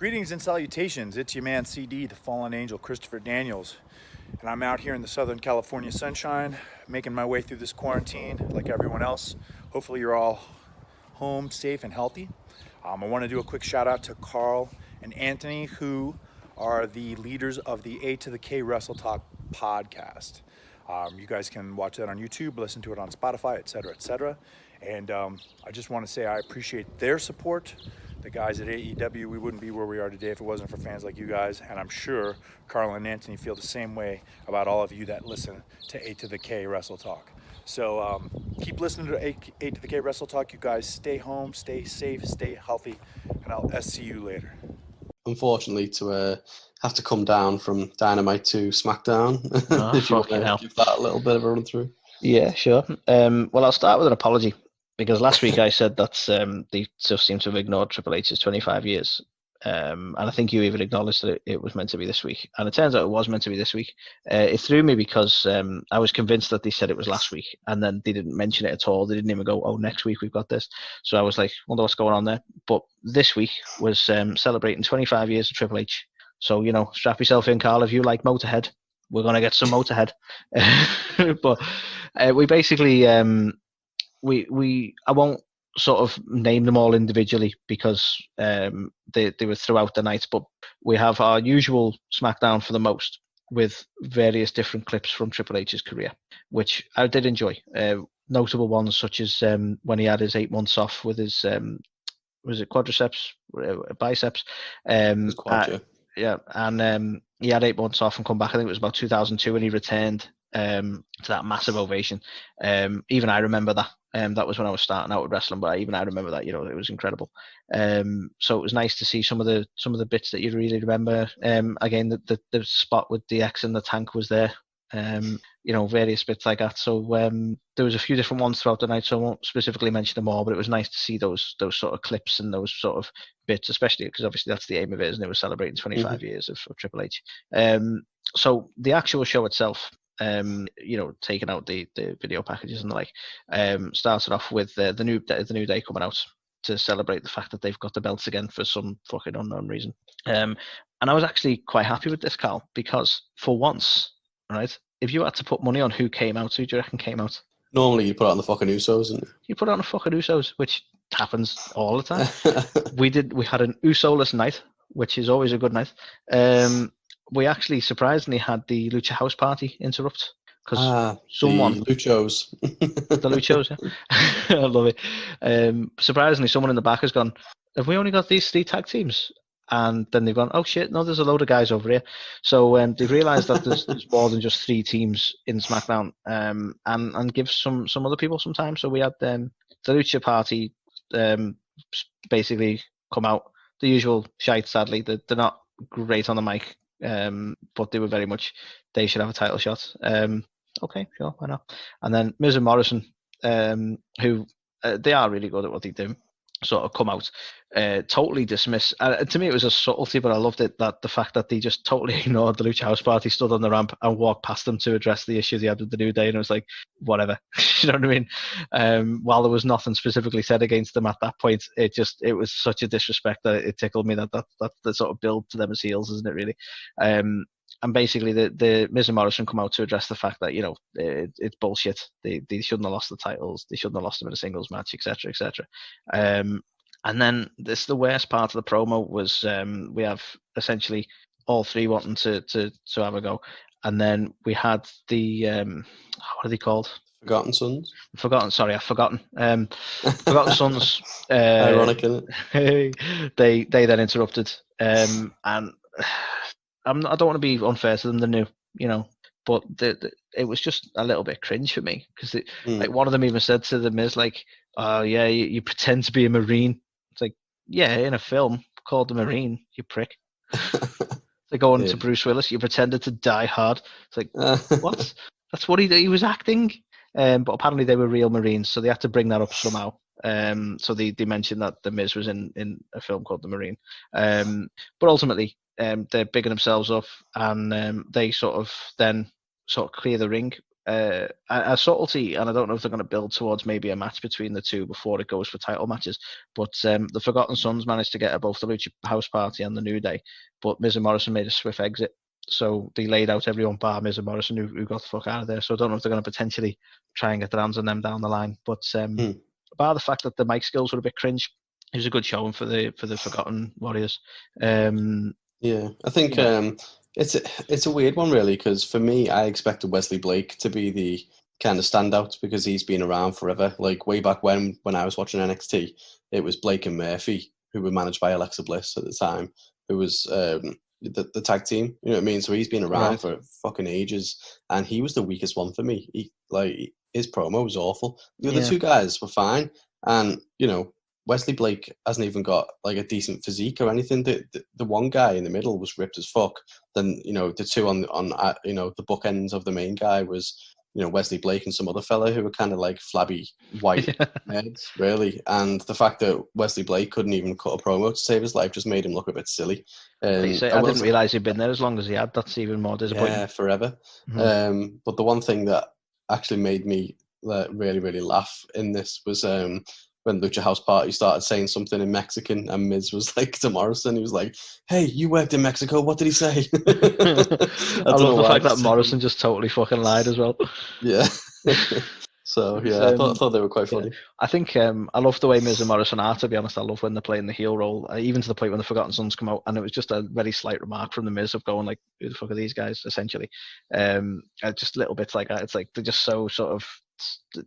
Greetings and salutations. It's your man CD, the fallen angel, Christopher Daniels. And I'm out here in the Southern California sunshine, making my way through this quarantine like everyone else. Hopefully you're all home, safe, and healthy. I want to do a quick shout out to Carl and Anthony, who are the leaders of the A2theK WrestleTalk Podcast. You guys can watch that on YouTube, listen to it on Spotify, etc., etc. And I just want to say I appreciate their support. The guys at AEW, we wouldn't be where we are today if it wasn't for fans like you guys. And I'm sure Carl and Anthony feel the same way about all of you that listen to A2theK WrestleTalk. So keep listening to A2theK WrestleTalk. You guys stay home, stay safe, stay healthy, and I'll see you later. Unfortunately, to have to come down from Dynamite to Smackdown, if you want to give that a little bit of a run through. Yeah, sure. Well, I'll start with an apology. Because last week I said that they just seem to have ignored Triple H's 25 years. And I think you even acknowledged that it was meant to be this week. And it turns out it was meant to be this week. It threw me because I was convinced that they said it was last week. And then they didn't mention it at all. They didn't even go, oh, next week we've got this. So I was like, wonder what's going on there. But this week was celebrating 25 years of Triple H. So, strap yourself in, Carl. If you like Motorhead, we're going to get some Motorhead. But we basically... I won't sort of name them all individually because they were throughout the night, but we have our usual Smackdown for the most with various different clips from Triple H's career, which I did enjoy. Notable ones such as when he had his 8 months off with his was it quadriceps, biceps? Yeah, and he had 8 months off and come back. I think it was about 2002, and he returned to that massive ovation. Even I remember that. That was when I was starting out with wrestling, but even I remember that. It was incredible. So it was nice to see some of the bits that you really remember. Again, the spot with DX and the tank was there. Various bits like that. So there was a few different ones throughout the night, so I won't specifically mention them all, but it was nice to see those sort of clips and those sort of bits, especially because obviously that's the aim of it, isn't it? We're celebrating 25 years of Triple H. So the actual show itself, taking out the video packages and the like, started off with the new day coming out to celebrate the fact that they've got the belts again for some fucking unknown reason. And I was actually quite happy with this, Carl, because for once, right, if you had to put money on who came out, who do you reckon came out? Normally you put it on the fucking Usos, and you put it on the fucking Usos, which happens all the time. We had an Usoless night, which is always a good night. We actually surprisingly had the Lucha House Party interrupt because someone the Luchos, the Luchos, yeah. I love it. Surprisingly, someone in the back has gone, have we only got these 3 tag teams? And then they've gone, oh shit, no, there's a load of guys over here. So they've realised that there's more than just 3 teams in SmackDown, and give some other people some time. So we had the Lucha Party basically come out. The usual shite, sadly. They're not great on the mic. But they were very much, they should have a title shot. Okay, sure, why not? And then Miz and Morrison, who they are really good at what they do, sort of come out, totally dismiss. To me, it was a subtlety, but I loved it, that the fact that they just totally ignored the Lucha House Party, stood on the ramp and walked past them to address the issue they had with the New Day, and it was like, whatever. You know what I mean? While there was nothing specifically said against them at that point, it was such a disrespect that it tickled me that's the sort of build to them as heels, isn't it, really? And basically, the Miz and Morrison come out to address the fact that it's bullshit. They shouldn't have lost the titles. They shouldn't have lost them in a singles match, etc., etc. And then the worst part of the promo was we have essentially all 3 wanting to have a go, and then we had the what are they called? Forgotten Sons. Forgotten Sons. Ironic, isn't it? They then interrupted, and I don't want to be unfair to them. They're new, but it was just a little bit cringe for me because like one of them even said to the Miz, like, "Oh yeah, you pretend to be a Marine." It's like, yeah, in a film called The Marine, you prick. They're going to Bruce Willis. You pretended to die hard. It's like, what? That's what he was acting. But apparently they were real Marines, so they had to bring that up somehow. So they mentioned that the Miz was in a film called The Marine. But ultimately, they're bigging themselves up, and they sort of clear the ring a subtlety, and I don't know if they're going to build towards maybe a match between the two before it goes for title matches. But the Forgotten Sons managed to get both the Lucha House Party and the New Day, but Miz and Morrison made a swift exit. So they laid out everyone bar Miz and Morrison who got the fuck out of there. So I don't know if they're going to potentially try and get their hands on them down the line. But bar the fact that the mic skills were a bit cringe, it was a good showing for the Forgotten Warriors. I think it's a weird one really, because for me, I expected Wesley Blake to be the kind of standout because he's been around forever. Like way back when I was watching NXT, it was Blake and Murphy who were managed by Alexa Bliss at the time, who was the tag team. You know what I mean? So he's been around for fucking ages, and he was the weakest one for me. His promo was awful. The other two guys were fine, and Wesley Blake hasn't even got like a decent physique or anything. The one guy in the middle was ripped as fuck. Then the two on the bookends of the main guy was Wesley Blake and some other fella who were kind of like flabby white heads, really. And the fact that Wesley Blake couldn't even cut a promo to save his life just made him look a bit silly. I didn't realise he'd been there as long as he had. That's even more disappointing. Yeah, forever. Mm-hmm. But the one thing that actually made me really, really laugh in this was when Lucha House Party started saying something in Mexican, and Miz was like to Morrison, he was like, "Hey, you worked in Mexico, what did he say?" I love the fact that Morrison just totally fucking lied as well. Yeah. So, yeah, I thought they were quite funny. Yeah. I think I love the way Miz and Morrison are, to be honest. I love when they're playing the heel role, even to the point when the Forgotten Sons come out, and it was just a very slight remark from the Miz of going like, who the fuck are these guys, essentially. Just little bits like that. It's like they're just so sort of,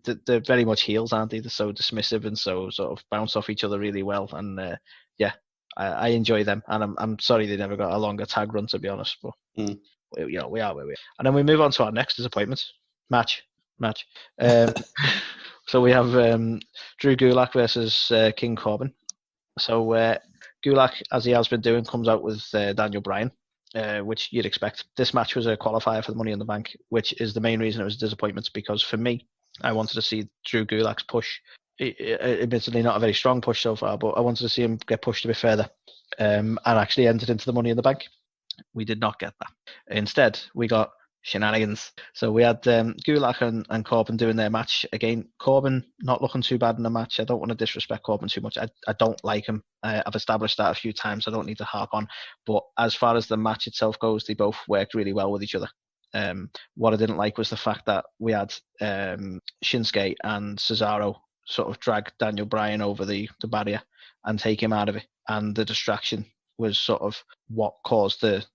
they're very much heels, aren't they? They're so dismissive and so sort of bounce off each other really well. And I enjoy them. And I'm sorry they never got a longer tag run, to be honest. But we are where we are. And then we move on to our next disappointment match. So we have Drew Gulak versus King Corbin. So Gulak, as he has been doing, comes out with Daniel Bryan, which you'd expect. This match was a qualifier for the Money in the Bank, which is the main reason it was a disappointment, because for me, I wanted to see Drew Gulak's push. Admittedly not a very strong push so far, but I wanted to see him get pushed a bit further and actually entered into the Money in the Bank. We did not get that. Instead, we got shenanigans. So we had Gulak and Corbin doing their match. Again, Corbin not looking too bad in the match. I don't want to disrespect Corbin too much. I don't like him. I've established that a few times. I don't need to harp on. But as far as the match itself goes, they both worked really well with each other. What I didn't like was the fact that we had Shinsuke and Cesaro sort of drag Daniel Bryan over the barrier and take him out of it. And the distraction was sort of what caused the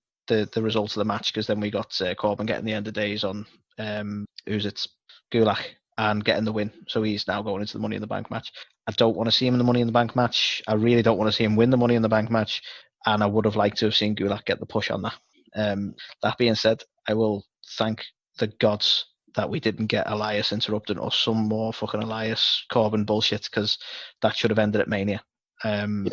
result of the match, because then we got Corbin getting the end of days on Gulak and getting the win. So he's now going into the Money in the Bank match. I don't want to see him in the Money in the Bank match. I really don't want to see him win the Money in the Bank match. And I would have liked to have seen Gulak get the push on that. That being said, I will thank the gods that we didn't get Elias interrupting or some more fucking Elias Corbin bullshit, because that should have ended at Mania. And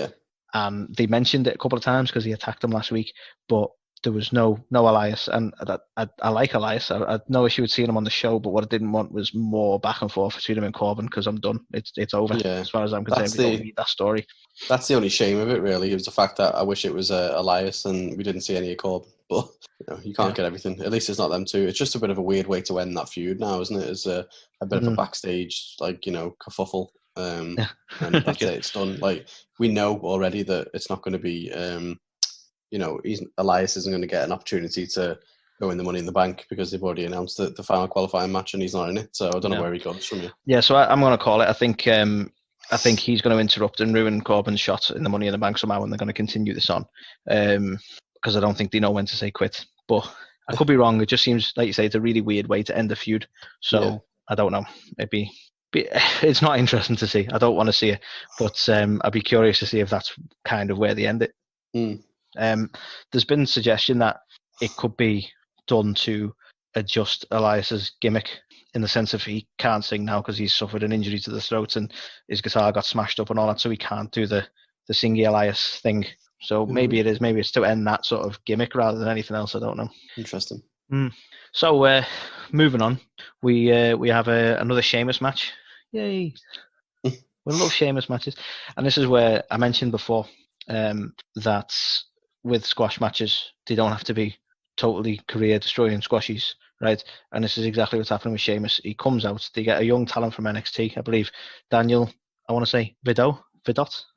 they mentioned it a couple of times because he attacked them last week, but there was no Elias, and I like Elias. I had no issue with seeing him on the show, but what I didn't want was more back and forth between him and Corbin, because I'm done. It's over as far as I'm concerned. We don't need that story. That's the only shame of it, really. It was the fact that I wish it was Elias and we didn't see any of Corbin. But you can't get everything. At least it's not them two. It's just a bit of a weird way to end that feud now, isn't it? It's a bit of a backstage kerfuffle. And that's it. It's done. Like, we know already that it's not going to be. Elias isn't going to get an opportunity to go in the Money in the Bank because they've already announced the final qualifying match and he's not in it. So I don't know where he goes from here. Yeah, so I'm going to call it. I think he's going to interrupt and ruin Corbin's shot in the Money in the Bank somehow, and they're going to continue this on. Because I don't think they know when to say quit. But I could be wrong. It just seems, like you say, it's a really weird way to end a feud. So I don't know. It's not interesting to see. I don't want to see it. But I'd be curious to see if that's kind of where they end it. There's been suggestion that it could be done to adjust Elias's gimmick, in the sense of he can't sing now because he's suffered an injury to the throat and his guitar got smashed up and all that, so he can't do the singy Elias thing. So maybe it's to end that sort of gimmick rather than anything else. I don't know. Interesting. So moving on, we have another Sheamus match. Yay! We love Sheamus matches, and this is where I mentioned before that with squash matches, they don't have to be totally career-destroying squashies. right? And this is exactly what's happening with Sheamus. He comes out, they get a young talent from NXT, I believe, Daniel, I want to say Vidot,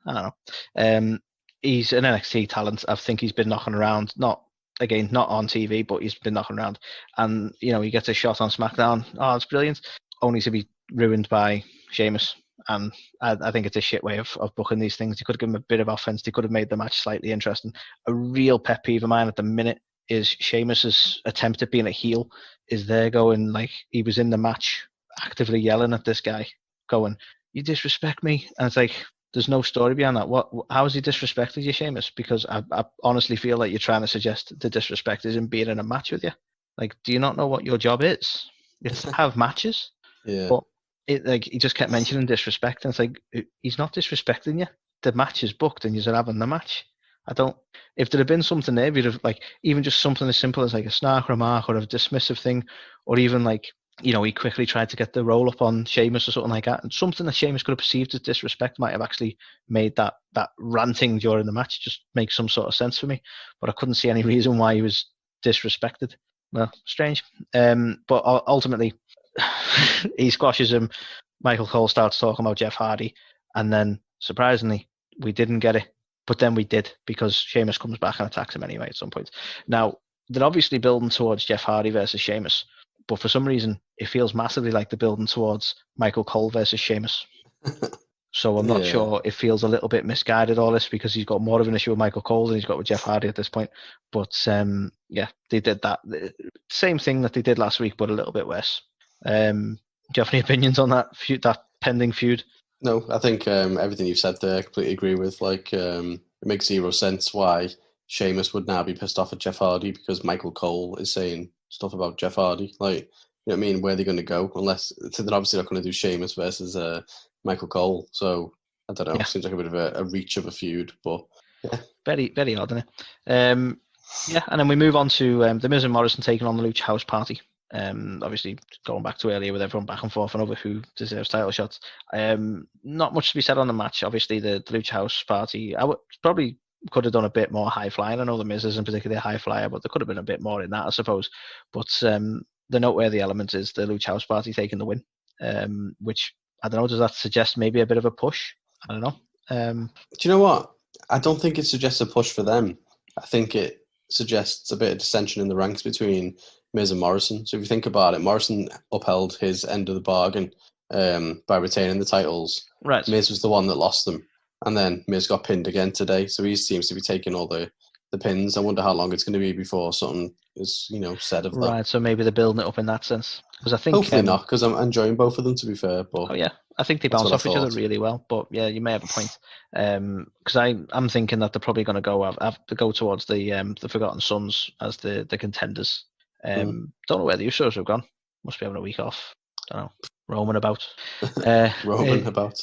I don't know. He's an NXT talent. I think he's been knocking around, not on TV, but he's been knocking around. And, he gets a shot on SmackDown. Oh, it's brilliant. Only to be ruined by Sheamus. And I think it's a shit way of booking these things. You could have given him a bit of offense. They could have made the match slightly interesting. A real pet peeve of mine at the minute is Sheamus's attempt at being a heel is there going like he was in the match actively yelling at this guy, going, "You disrespect me." And it's like, there's no story behind that. How has he disrespected you, Sheamus? Because I honestly feel like you're trying to suggest the disrespect is in being in a match with you. Like, do you not know what your job is? It's to have matches. Yeah. But he just kept mentioning disrespect, and it's like, he's not disrespecting you. The match is booked, and you're having the match. If there had been something there, you'd have even just something as simple as a snark remark or a dismissive thing, or even he quickly tried to get the roll up on Sheamus or something like that, and something that Sheamus could have perceived as disrespect might have actually made that ranting during the match just make some sort of sense for me. But I couldn't see any reason why he was disrespected. Well, strange. But ultimately, he squashes him. Michael Cole starts talking about Jeff Hardy, and then surprisingly, we didn't get it. But then we did, because Sheamus comes back and attacks him anyway at some point. Now, they're obviously building towards Jeff Hardy versus Sheamus, but for some reason, it feels massively like they're building towards Michael Cole versus Sheamus. So I'm not sure. It feels a little bit misguided, all this, because he's got more of an issue with Michael Cole than he's got with Jeff Hardy at this point. But they did that. Same thing that they did last week, but a little bit worse. Do you have any opinions on that pending feud? No, I think everything you've said there, I completely agree with. It makes zero sense why Sheamus would now be pissed off at Jeff Hardy because Michael Cole is saying stuff about Jeff Hardy. You know what I mean? Where are they going to go? Unless they're obviously not going to do Sheamus versus Michael Cole. So I don't know. Yeah. Seems like a bit of a reach of a feud, but yeah. Very, very odd, isn't it? And then we move on to The Miz and Morrison taking on the Lucha House Party. Obviously, going back to earlier with everyone back and forth and over who deserves title shots. Not much to be said on the match. Obviously, the Lucha House Party, probably could have done a bit more high flying. I know the Miz isn't particularly a high flyer, but there could have been a bit more in that, I suppose. But the noteworthy element is the Lucha House Party taking the win, which, I don't know, does that suggest maybe a bit of a push? I don't know. Do you know what? I don't think it suggests a push for them. I think it suggests a bit of dissension in the ranks between Miz and Morrison. So if you think about it, Morrison upheld his end of the bargain by retaining the titles. Right. Miz was the one that lost them. And then Miz got pinned again today. So he seems to be taking all the pins. I wonder how long it's going to be before something is, said of that. Right, so maybe they're building it up in that sense. Because I think hopefully not, because I'm enjoying both of them, to be fair. But I think they bounce off each other really well. But yeah, you may have a point. Because I'm thinking that they're probably going to have to go towards the Forgotten Sons as the contenders. Don't know where the Usos have gone. Must be having a week off. Don't know. Roaming about. About.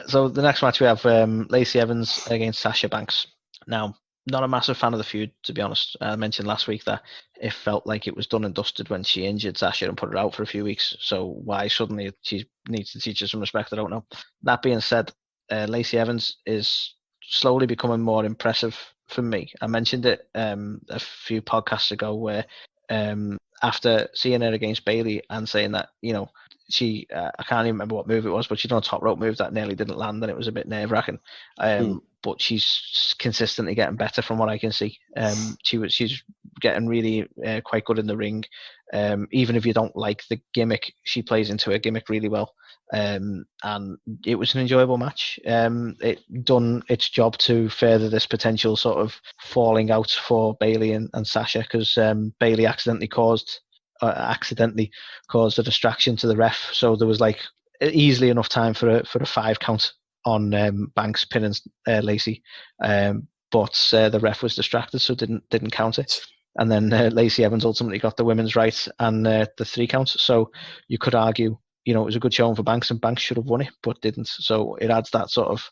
So the next match we have Lacey Evans against Sasha Banks. Now, not a massive fan of the feud, to be honest. I mentioned last week that it felt like it was done and dusted when she injured Sasha and put her out for a few weeks. So why suddenly she needs to teach her some respect, I don't know. That being said, Lacey Evans is slowly becoming more impressive for me. I mentioned it a few podcasts ago where after seeing her against Bayley and saying that, she, I can't even remember what move it was, but she done a top rope move that nearly didn't land and it was a bit nerve-wracking. But she's consistently getting better from what I can see. She's getting really quite good in the ring. Even if you don't like the gimmick, she plays into her gimmick really well. And it was an enjoyable match. It done its job to further this potential sort of falling out for Bayley and Sasha, because Bayley accidentally caused a distraction to the ref. So there was easily enough time for a 5 count on Banks pinning Lacey, but the ref was distracted, so didn't count it. And then Lacey Evans ultimately got the women's rights and the 3 counts. So you could argue, it was a good showing for Banks, and Banks should have won it, but didn't. So it adds that sort of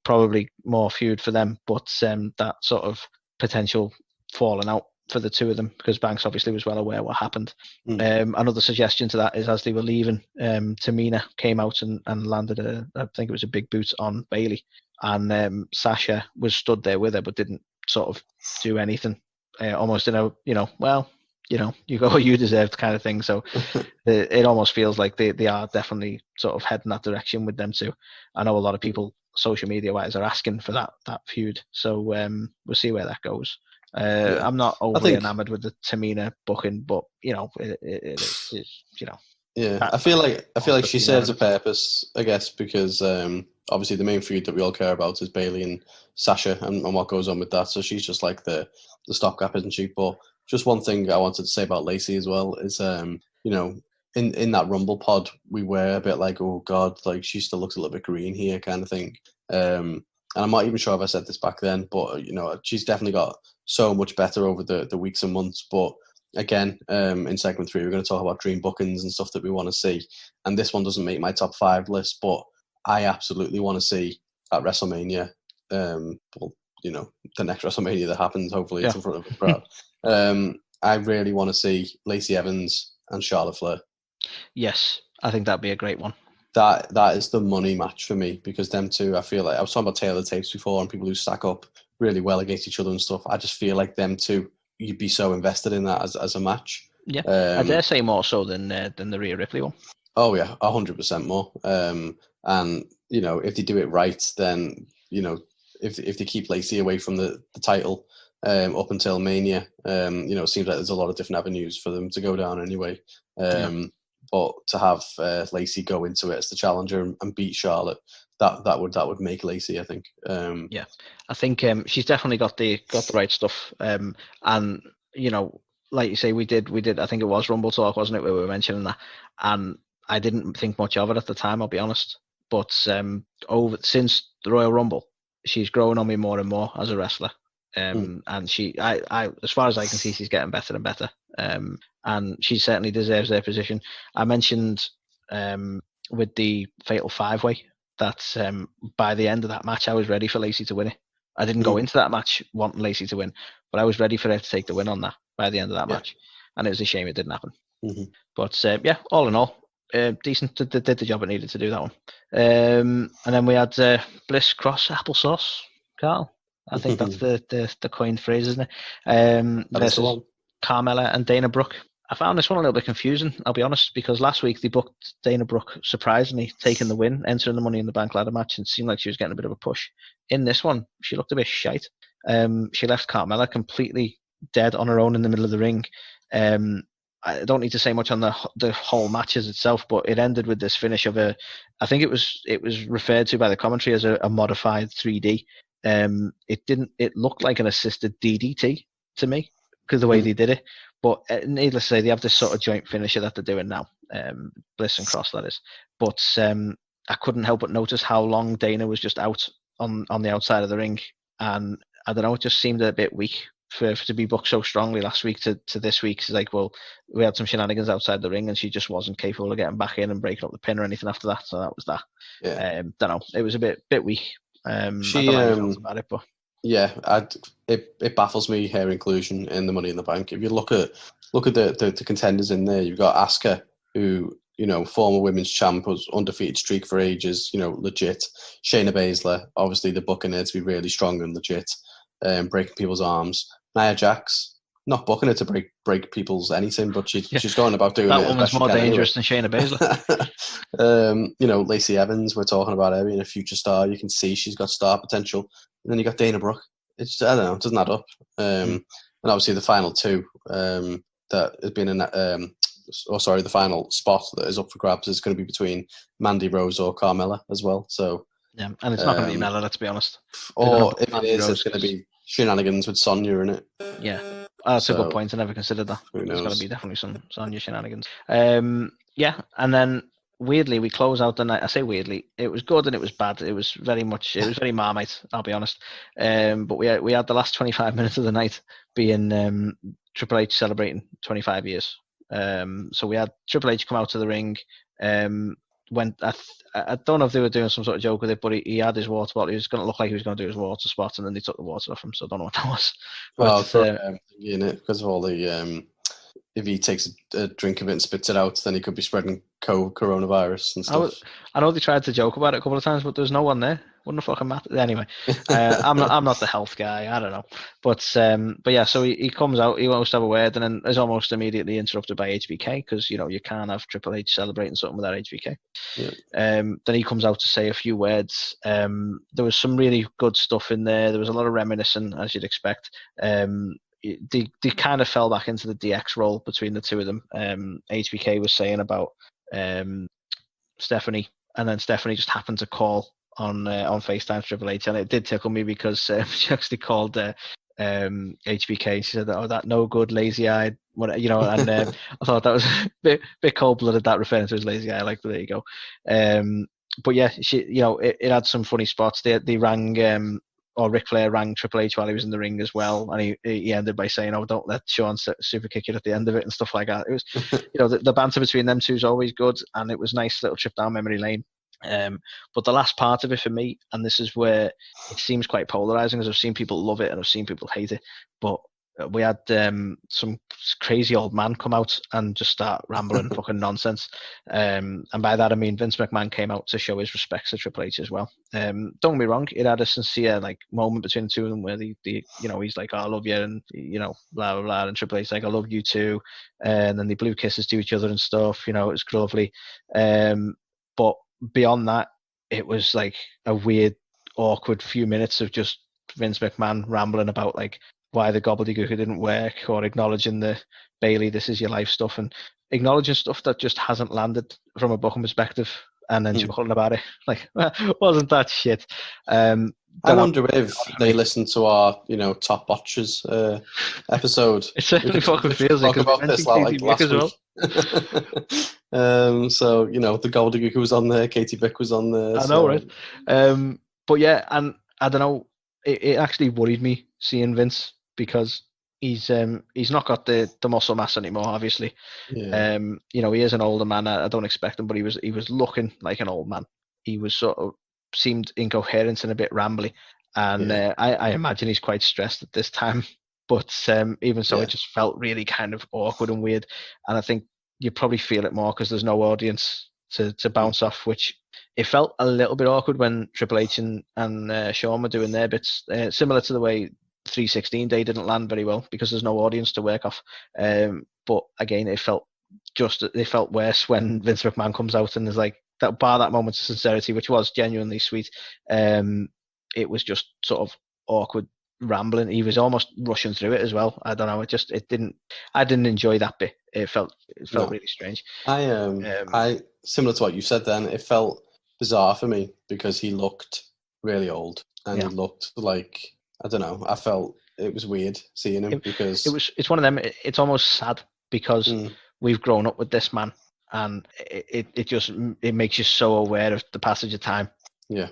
probably more feud for them, but that sort of potential falling out for the two of them, because Banks obviously was well aware what happened. Another suggestion to that is, as they were leaving, Tamina came out and landed I think it was a big boot on Bayley, and Sasha was stood there with her but didn't sort of do anything, almost in a, you go, you deserved kind of thing. So it almost feels like they are definitely sort of heading that direction with them two. I know a lot of people, social media wise, are asking for that feud. So we'll see where that goes. I'm not overly enamored with the Tamina booking, but it is. Yeah, I feel like she serves a purpose, I guess, because obviously the main feud that we all care about is Bayley and Sasha and what goes on with that. So she's just like the stopgap, isn't she? But just one thing I wanted to say about Lacey as well is, in that Rumble pod, we were a bit like, oh God, like she still looks a little bit green here, kind of thing. And I'm not even sure if I said this back then, but she's definitely got so much better over the weeks and months. But again, in segment 3, we're going to talk about dream bookings and stuff that we want to see. And this one doesn't make my top 5 list, but I absolutely want to see at WrestleMania, the next WrestleMania that happens, hopefully it's in front of a crowd. I really want to see Lacey Evans and Charlotte Flair. Yes, I think that'd be a great one. That is the money match for me, because them two, I feel like, I was talking about Taylor tapes before and people who stack up really well against each other and stuff. I just feel like them two, you'd be so invested in that as a match. Yeah, I dare say more so than the Rhea Ripley one. Oh yeah, 100% more. And if they do it right, then if they keep Lacey away from the title up until Mania, it seems like there's a lot of different avenues for them to go down anyway. But to have Lacey go into it as the challenger and beat Charlotte, that would make Lacey, I think. I think she's definitely got the right stuff. And like you say, we did. I think it was Rumble Talk, wasn't it, where we were mentioning that? And I didn't think much of it at the time, I'll be honest. But since the Royal Rumble, she's growing on me more and more as a wrestler. And I, as far as I can see, she's getting better and better. And she certainly deserves their position. I mentioned with the Fatal 5-Way that by the end of that match, I was ready for Lacey to win it. I didn't go into that match wanting Lacey to win, but I was ready for her to take the win on that by the end of that match. And it was a shame it didn't happen. But all in all, decent. Did the job it needed to do, that one. And then we had Bliss Cross Applesauce, Carl. I think that's the coined phrase, isn't it? Versus Carmella and Dana Brooke. I found this one a little bit confusing, I'll be honest, because last week they booked Dana Brooke, surprisingly, taking the win, entering the Money in the Bank ladder match, and it seemed like she was getting a bit of a push. In this one, she looked a bit shite. She left Carmella completely dead on her own in the middle of the ring. I don't need to say much on the whole matches itself, but it ended with this finish of I think it was referred to by the commentary as a modified 3D. It looked like an assisted DDT to me, because the way they did it. But needless to say, they have this sort of joint finisher that they're doing now, Bliss and Cross, that is. But I couldn't help but notice how long Dana was just out on the outside of the ring. And I don't know, it just seemed a bit weak for to be booked so strongly last week to this week. It's like, well, we had some shenanigans outside the ring and she just wasn't capable of getting back in and breaking up the pin or anything after that. So that was that. Yeah. Don't know. It was a bit weak. She I don't know how you felt about it, but... Yeah, it baffles me, her inclusion in the Money in the Bank. If you look at the contenders in there, you've got Asuka, who, former women's champ, was undefeated streak for ages, legit. Shayna Baszler, obviously the booking her to be really strong and legit, breaking people's arms. Nia Jax, not booking her to break people's anything, but she's going about doing that it. That woman's more dangerous than Shayna Baszler. Lacey Evans, we're talking about her being a future star. You can see she's got star potential. And then you got Dana Brooke. I don't know, it doesn't add up. And obviously the final two that has been the final spot that is up for grabs is going to be between Mandy Rose or Carmella as well. So yeah, and it's not going to be Mella, let's be honest. Or if it is, it's going to be shenanigans with Sonya in it. Yeah, that's a good point. I never considered that. There's going to be definitely some Sonya shenanigans. And then weirdly, we close out the night. I say weirdly, it was good and it was bad. It was very Marmite, I'll be honest. But we had the last 25 minutes of the night being Triple H celebrating 25 years. So we had Triple H come out to the ring. I don't know if they were doing some sort of joke with it, but he had his water bottle. He was going to look like he was going to do his water spot, and then they took the water off him. So I don't know what that was. Well, because of all the if he takes a drink of it and spits it out, then he could be spreading coronavirus and stuff. I know they tried to joke about it a couple of times, but there was no one there. Wouldn't have fucking mattered anyway. I'm not the health guy. I don't know, but yeah. So he comes out. He wants to have a word, and then is almost immediately interrupted by HBK because you can't have Triple H celebrating something without HBK. Yeah. Then he comes out to say a few words. There was some really good stuff in there. There was a lot of reminiscing, as you'd expect. They kind of fell back into the DX role between the two of them. HBK was saying about Stephanie, and then Stephanie just happened to call on FaceTime Triple H, and it did tickle me because she actually called HBK. She said, "Oh, that no good, lazy-eyed," and I thought that was a bit cold-blooded. That referring to his lazy eye, like, but there you go. But yeah, it had some funny spots. They rang. Or Ric Flair rang Triple H while he was in the ring as well, and he ended by saying, "Oh, don't let Shawn super kick it at the end of it," and stuff like that. It was, the banter between them two is always good, and it was a nice little trip down memory lane. But the last part of it for me, and this is where it seems quite polarizing, because I've seen people love it and I've seen people hate it, but we had some crazy old man come out and just start rambling fucking nonsense. And by that I mean Vince McMahon came out to show his respects to Triple H as well. Don't get me wrong, it had a sincere moment between the two of them where he's like, "Oh, I love you," and blah blah blah, and Triple H like, "I love you too," and then they blew kisses to each other and stuff. It was lovely. But beyond that, it was like a weird, awkward few minutes of just Vince McMahon rambling about why the gobbledygook didn't work, or acknowledging the Bailey, this is your life stuff, and acknowledging stuff that just hasn't landed from a booking perspective, and then chuckling about it. Wasn't that shit? I wonder if they listened to our, top botches episode. It certainly fucking feels like about this last week. Well. So, the gobbledygook was on there, Katie Bick was on there. I know, right? But yeah, and I don't know, it actually worried me seeing Vince, because he's not got the muscle mass anymore, obviously. Yeah. He is an older man. I don't expect him, but he was looking like an old man. He was sort of seemed incoherent and a bit rambly, and I imagine he's quite stressed at this time. But even so, it just felt really kind of awkward and weird, and I think you probably feel it more because there's no audience to bounce off, which it felt a little bit awkward when Triple H and Shawn were doing their bits, similar to the way 316 Day didn't land very well because there's no audience to work off. But again, it felt worse when Vince McMahon comes out and is like, that bar that moment of sincerity, which was genuinely sweet. It was just sort of awkward rambling. He was almost rushing through it as well. I don't know. I didn't enjoy that bit. It felt really strange. I similar to what you said then, it felt bizarre for me because he looked really old and he looked like, I don't know, I felt it was weird seeing him because it's one of them. It's almost sad because we've grown up with this man, and it makes you so aware of the passage of time. Yeah.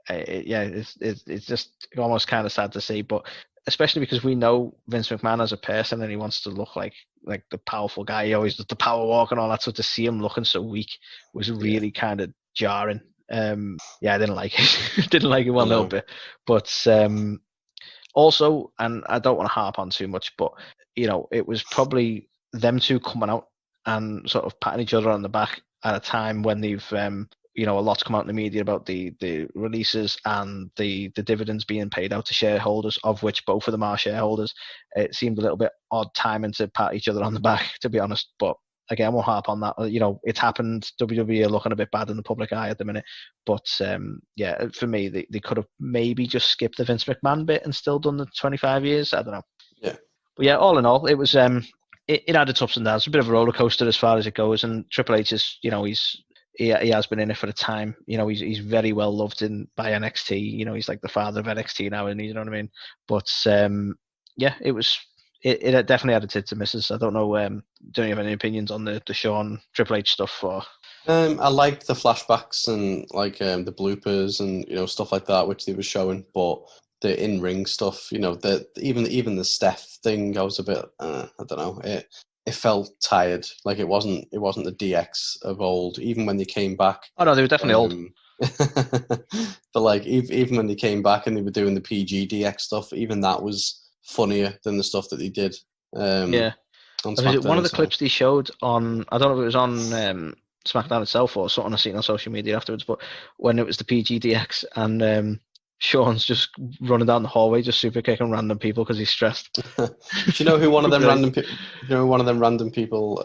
It's just almost kind of sad to see, but especially because we know Vince McMahon as a person and he wants to look like the powerful guy. He always does the power walk and all that, so to see him looking so weak was really kind of jarring. I didn't like it. Didn't like it one little bit. But also, and I don't want to harp on too much, but it was probably them two coming out and sort of patting each other on the back at a time when they've a lot's come out in the media about the releases and the dividends being paid out to shareholders, of which both of them are shareholders. It seemed a little bit odd timing to pat each other on the back, to be honest. But again, I won't harp on that. It's happened. WWE are looking a bit bad in the public eye at the minute. But for me, they could have maybe just skipped the Vince McMahon bit and still done the 25 years. I don't know. Yeah. But yeah, all in all, it was it had its ups and downs. A bit of a roller coaster as far as it goes. And Triple H is, he has been in it for the time. He's very well loved by NXT. He's like the father of NXT now, and you know what I mean. But it definitely had its hits and misses. I don't know. Don't you have any opinions on the Shawn Triple H stuff? Or I liked the flashbacks and the bloopers and stuff like that, which they were showing. But the in-ring stuff, even the Steph thing, I was a bit I don't know. It felt tired. It wasn't the DX of old. Even when they came back. Oh no, they were definitely old. But even when they came back and they were doing the PG DX stuff, even that was funnier than the stuff that they did. On was it one of the clips they showed on? I don't know if it was on SmackDown itself or something I seen on social media afterwards, but when it was the PGDX and Sean's just running down the hallway, just super kicking random people because he's stressed. Do you know who one of them random people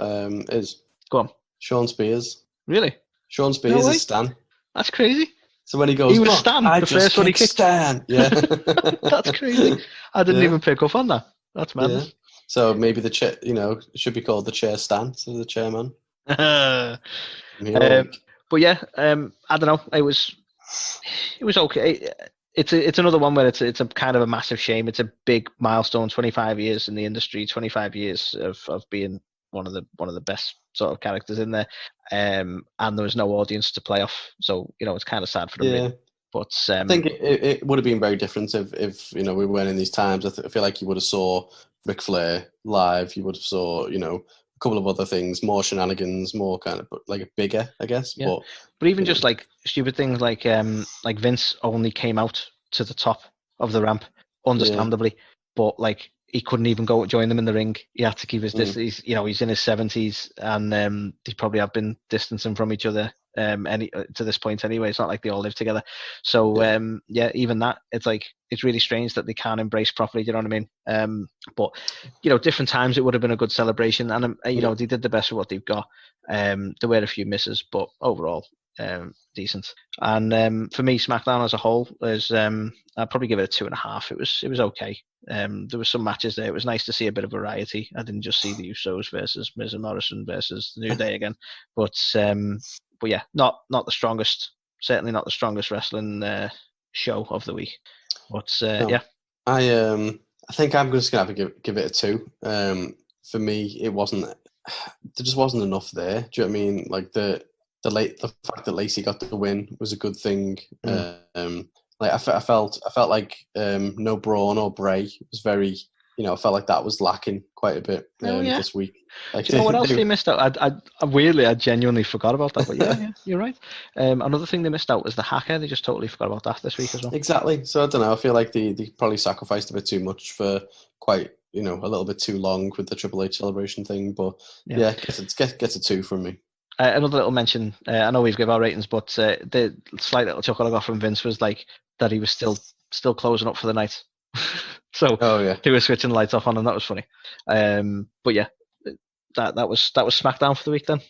is? Go on. Sean Spears. Really? Sean Spears is Stan. That's crazy. So when he goes, he was Stan. The first one he kicked. Stan. Yeah. That's crazy. I didn't even pick up on that. That's madness. Yeah. So maybe the chair, it should be called the chair Stan, so the chairman. But yeah, I don't know. It was okay. It's another one where it's a kind of a massive shame. It's a big milestone. 25 years in the industry. 25 years of being one of the best sort of characters in there. And there was no audience to play off, so it's kind of sad for them. Yeah. Really. But I think it would have been very different if we weren't in these times. I feel like you would have saw Ric Flair live. You would have saw a couple of other things, more shenanigans, more kind of like bigger, I guess. Yeah. But even just like stupid things like Vince only came out to the top of the ramp, understandably, but like he couldn't even go join them in the ring. He had to keep his distance. He's in his 70s, and they probably have been distancing from each other to this point anyway. It's not like they all live together. So even that, it's really strange that they can't embrace properly. You know what I mean? But different times it would have been a good celebration, and they did the best with what they've got. There were a few misses, but overall decent. And for me, SmackDown as a whole is I'd probably give it a 2.5. It was okay. There were some matches there. It was nice to see a bit of variety. I didn't just see the Usos versus Miz and Morrison versus the New Day again, but yeah, not the strongest. Certainly not the strongest wrestling show of the week. But yeah, I think I'm just gonna have to give it a 2. For me, it wasn't. There just wasn't enough there. Do you know what I mean? Like the fact that Lacey got the win was a good thing. Like I felt like no Braun or Bray was very. I felt like that was lacking quite a bit this week. Like, do you know what else they missed out? I genuinely forgot about that. But yeah, you're right. Another thing they missed out was the hacker. They just totally forgot about that this week as well. Exactly. So I don't know. I feel like they probably sacrificed a bit too much for quite a little bit too long with the Triple H celebration thing. But yeah, gets a 2 from me. Another little mention. I know we've given our ratings, but the slight little chuckle I got from Vince was like that he was still closing up for the night. So he was switching the lights off on, and that was funny. But yeah, that was SmackDown for the week then.